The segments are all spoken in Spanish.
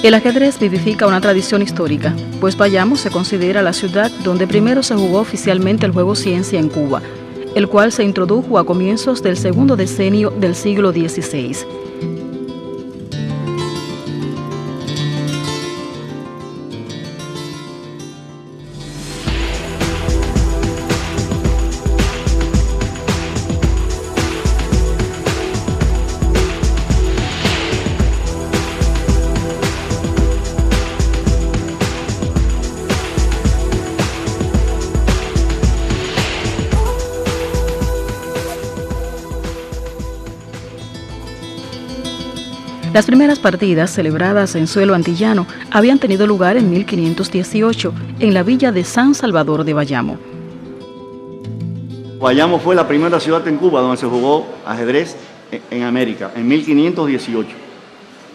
El ajedrez vivifica una tradición histórica, pues Bayamo se considera la ciudad donde primero se jugó oficialmente el juego ciencia en Cuba, el cual se introdujo a comienzos del segundo decenio del siglo XVI. Las primeras partidas, celebradas en suelo antillano, habían tenido lugar en 1518 en la villa de San Salvador de Bayamo. Bayamo fue la primera ciudad en Cuba donde se jugó ajedrez en América, en 1518.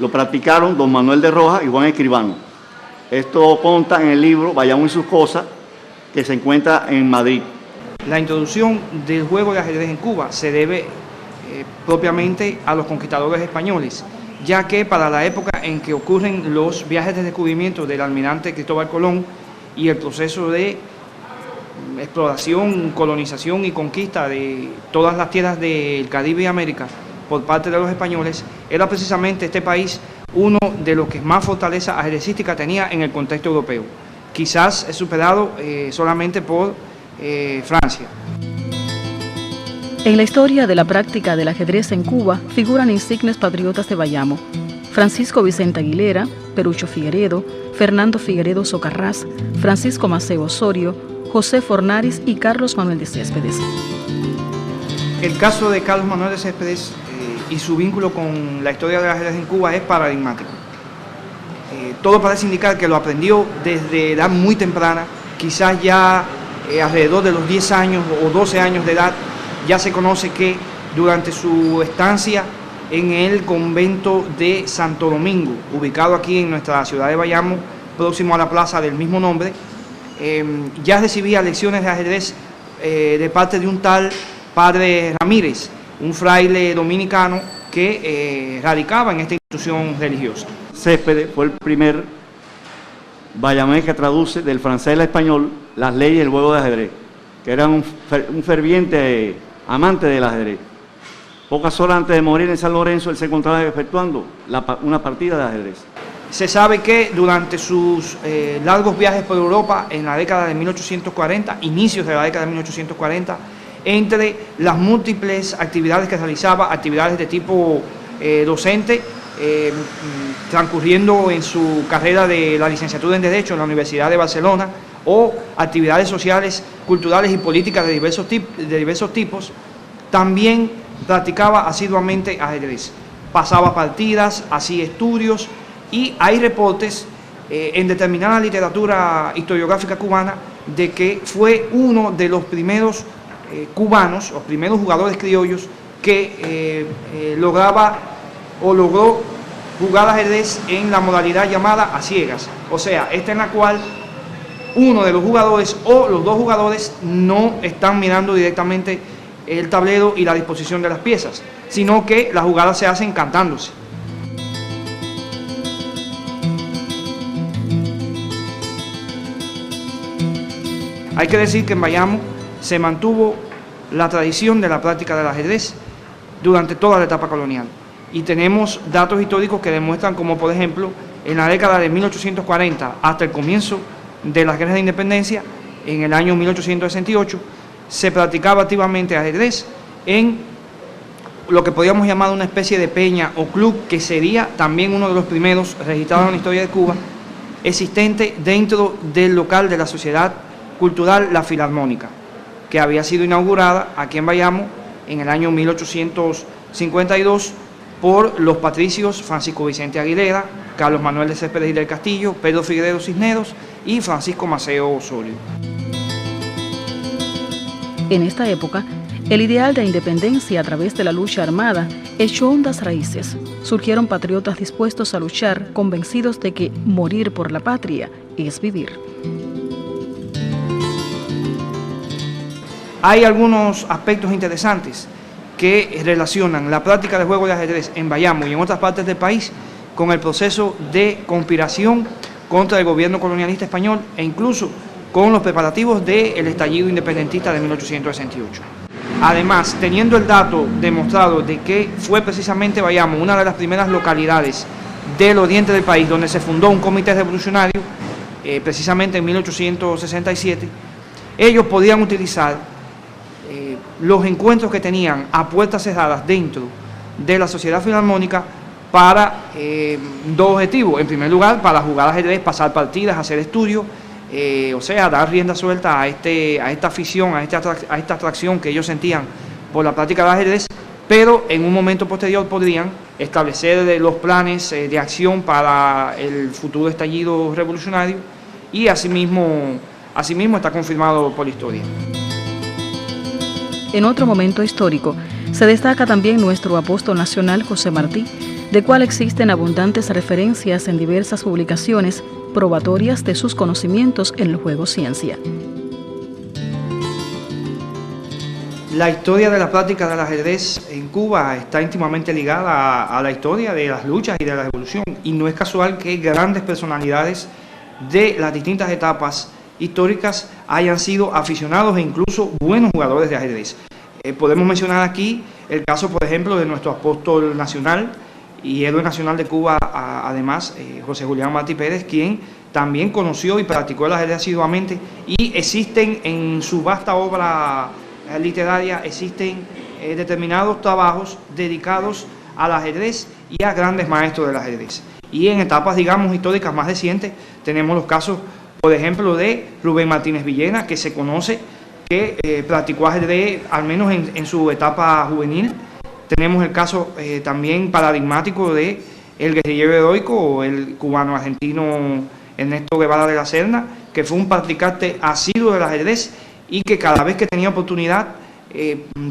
Lo practicaron don Manuel de Rojas y Juan Escribano. Esto consta en el libro Bayamo y sus cosas, que se encuentra en Madrid. La introducción del juego de ajedrez en Cuba se debe propiamente a los conquistadores españoles, ya que para la época en que ocurren los viajes de descubrimiento del almirante Cristóbal Colón y el proceso de exploración, colonización y conquista de todas las tierras del Caribe y América por parte de los españoles, era precisamente este país uno de los que más fortaleza ajedrecística tenía en el contexto europeo. Quizás es superado solamente por Francia. En la historia de la práctica del ajedrez en Cuba figuran insignes patriotas de Bayamo: Francisco Vicente Aguilera, Perucho Figueredo, Fernando Figueredo Socarrás, Francisco Maceo Osorio, José Fornaris y Carlos Manuel de Céspedes. El caso de Carlos Manuel de Céspedes y su vínculo con la historia del ajedrez en Cuba es paradigmático. Todo parece indicar que lo aprendió desde edad muy temprana, quizás ya alrededor de los 10 años o 12 años de edad. Ya se conoce que durante su estancia en el convento de Santo Domingo, ubicado aquí en nuestra ciudad de Bayamo, próximo a la plaza del mismo nombre, ya recibía lecciones de ajedrez de parte de un tal Padre Ramírez, un fraile dominicano que radicaba en esta institución religiosa. Céspedes fue el primer bayamés que traduce del francés al español las leyes del juego de ajedrez, que era un ferviente amante del ajedrez. Pocas horas antes de morir en San Lorenzo, él se encontraba efectuando una partida de ajedrez. Se sabe que durante sus largos viajes por Europa en la década de 1840, inicios de la década de 1840, entre las múltiples actividades que realizaba, actividades de tipo docente, transcurriendo en su carrera de la licenciatura en Derecho en la Universidad de Barcelona, o actividades sociales, culturales y políticas de diversos tipos, también practicaba asiduamente ajedrez. Pasaba partidas, hacía estudios, y hay reportes en determinada literatura historiográfica cubana de que fue uno de los primeros cubanos, los primeros jugadores criollos que logró jugar ajedrez en la modalidad llamada a ciegas, o sea, esta en la cual uno de los jugadores o los dos jugadores no están mirando directamente el tablero y la disposición de las piezas, sino que las jugadas se hacen cantándose. Hay que decir que en Bayamo se mantuvo la tradición de la práctica del ajedrez durante toda la etapa colonial, y tenemos datos históricos que demuestran como, por ejemplo, en la década de 1840 hasta el comienzo de las guerras de independencia, en el año 1868, se practicaba activamente ajedrez en lo que podríamos llamar una especie de peña o club, que sería también uno de los primeros registrados en la historia de Cuba, existente dentro del local de la Sociedad Cultural La Filarmónica, que había sido inaugurada aquí en Bayamo en el año 1852 por los patricios Francisco Vicente Aguilera, Carlos Manuel de Céspedes y del Castillo, Pedro Figueredo Cisneros y Francisco Maceo Osorio. En esta época, el ideal de independencia a través de la lucha armada echó hondas raíces. Surgieron patriotas dispuestos a luchar, convencidos de que morir por la patria es vivir. Hay algunos aspectos interesantes que relacionan la práctica del juego de ajedrez en Bayamo y en otras partes del país con el proceso de conspiración contra el gobierno colonialista español e incluso con los preparativos del estallido independentista de 1868. Además, teniendo el dato demostrado de que fue precisamente Bayamo una de las primeras localidades del oriente del país donde se fundó un comité revolucionario, precisamente en 1867, ellos podían utilizar los encuentros que tenían a puertas cerradas dentro de la Sociedad Filarmónica para dos objetivos. En primer lugar, para jugar ajedrez, pasar partidas, hacer estudios, o sea, dar rienda suelta a esta afición, a esta atracción que ellos sentían por la práctica del ajedrez, pero en un momento posterior podrían establecer los planes de acción para el futuro estallido revolucionario y asimismo está confirmado por la historia. En otro momento histórico, se destaca también nuestro apóstol nacional José Martí, de cual existen abundantes referencias en diversas publicaciones probatorias de sus conocimientos en el juego ciencia. La historia de la práctica del ajedrez en Cuba está íntimamente ligada a la historia de las luchas y de la revolución, y no es casual que grandes personalidades de las distintas etapas históricas hayan sido aficionados e incluso buenos jugadores de ajedrez. Podemos mencionar aquí el caso, por ejemplo, de nuestro apóstol nacional y héroe nacional de Cuba, además, José Julián Martí Pérez, quien también conoció y practicó el ajedrez asiduamente, y existen en su vasta obra literaria, existen determinados trabajos dedicados al ajedrez y a grandes maestros del ajedrez. Y en etapas, digamos, históricas más recientes, tenemos los casos, por ejemplo, de Rubén Martínez Villena, que se conoce que practicó ajedrez al menos en su etapa juvenil. Tenemos el caso también paradigmático de el guerrillero heroico o el cubano-argentino Ernesto Guevara de la Serna, que fue un practicante asiduo del ajedrez y que cada vez que tenía oportunidad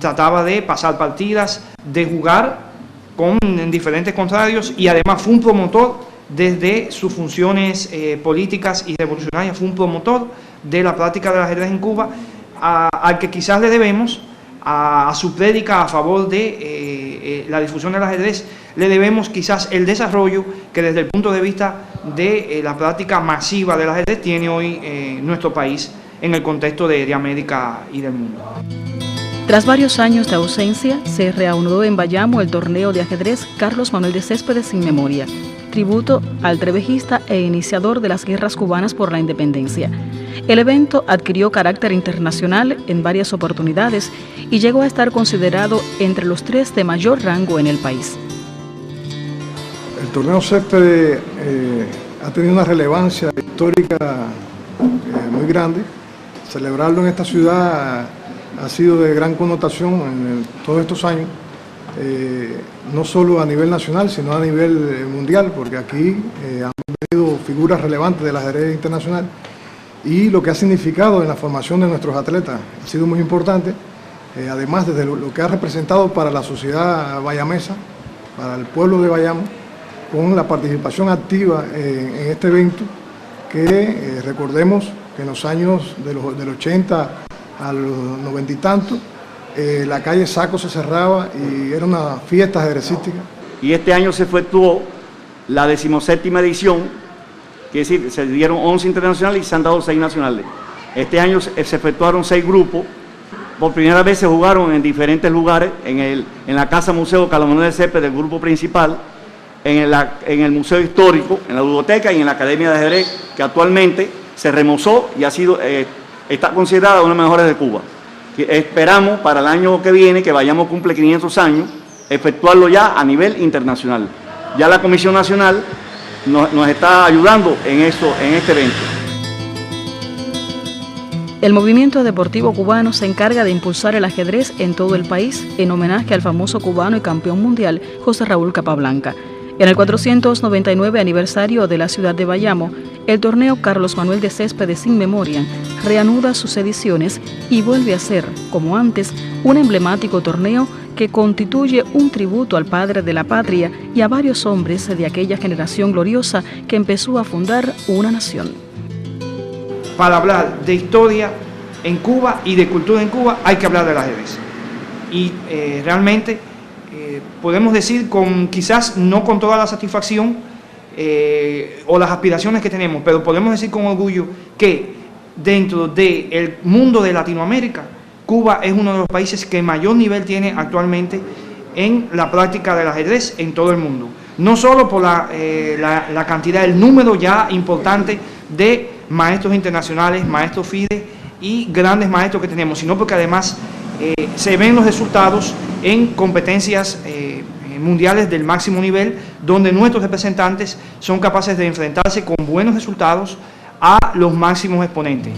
trataba de pasar partidas, de jugar con diferentes contrarios, y además fue un promotor desde sus funciones políticas y revolucionarias, fue un promotor de la práctica del ajedrez en Cuba, al que quizás le debemos, a su prédica a favor de la difusión del ajedrez, le debemos quizás el desarrollo que desde el punto de vista de la práctica masiva del ajedrez tiene hoy nuestro país en el contexto de América y del mundo. Tras varios años de ausencia, se reanudó en Bayamo el torneo de ajedrez Carlos Manuel de Céspedes sin memoria, tributo al trevejista e iniciador de las guerras cubanas por la independencia. El evento adquirió carácter internacional en varias oportunidades y llegó a estar considerado entre los 3 de mayor rango en el país. El torneo Céspedes ha tenido una relevancia histórica muy grande. Celebrarlo en esta ciudad ha sido de gran connotación en todos estos años, no solo a nivel nacional, sino a nivel mundial, porque aquí han venido figuras relevantes del ajedrez internacional, y lo que ha significado en la formación de nuestros atletas ha sido muy importante, además desde lo que ha representado para la sociedad bayamesa, para el pueblo de Bayamo, con la participación activa en este evento, que recordemos que en los años del 80 a los 90 y tantos, la calle Saco se cerraba y era una fiesta ajedrecística. Y este año se efectuó la 17ª edición, que es decir, se dieron 11 internacionales y se han dado 6 nacionales. Este año se efectuaron 6 grupos. Por primera vez se jugaron en diferentes lugares, en la Casa Museo Carlos Manuel de Céspedes del grupo principal, en el Museo Histórico, en la Biblioteca y en la Academia de Ajedrez, que actualmente se remozó y está considerada una de las mejores de Cuba. Esperamos para el año que viene, que Bayamo cumple 500 años, efectuarlo ya a nivel internacional. Ya la Comisión Nacional nos está ayudando en este evento. El movimiento deportivo cubano se encarga de impulsar el ajedrez en todo el país en homenaje al famoso cubano y campeón mundial José Raúl Capablanca. En el 499 aniversario de la ciudad de Bayamo, el torneo Carlos Manuel de Céspedes sin memoria reanuda sus ediciones y vuelve a ser, como antes, un emblemático torneo que constituye un tributo al padre de la patria y a varios hombres de aquella generación gloriosa que empezó a fundar una nación. Para hablar de historia en Cuba y de cultura en Cuba hay que hablar del ajedrez. Y realmente podemos decir, quizás no con toda la satisfacción, o las aspiraciones que tenemos, pero podemos decir con orgullo que dentro del mundo de Latinoamérica, Cuba es uno de los países que mayor nivel tiene actualmente en la práctica del ajedrez en todo el mundo. No solo por la cantidad, el número ya importante de maestros internacionales, maestros FIDE y grandes maestros que tenemos, sino porque además se ven los resultados en competencias mundiales del máximo nivel, donde nuestros representantes son capaces de enfrentarse con buenos resultados a los máximos exponentes.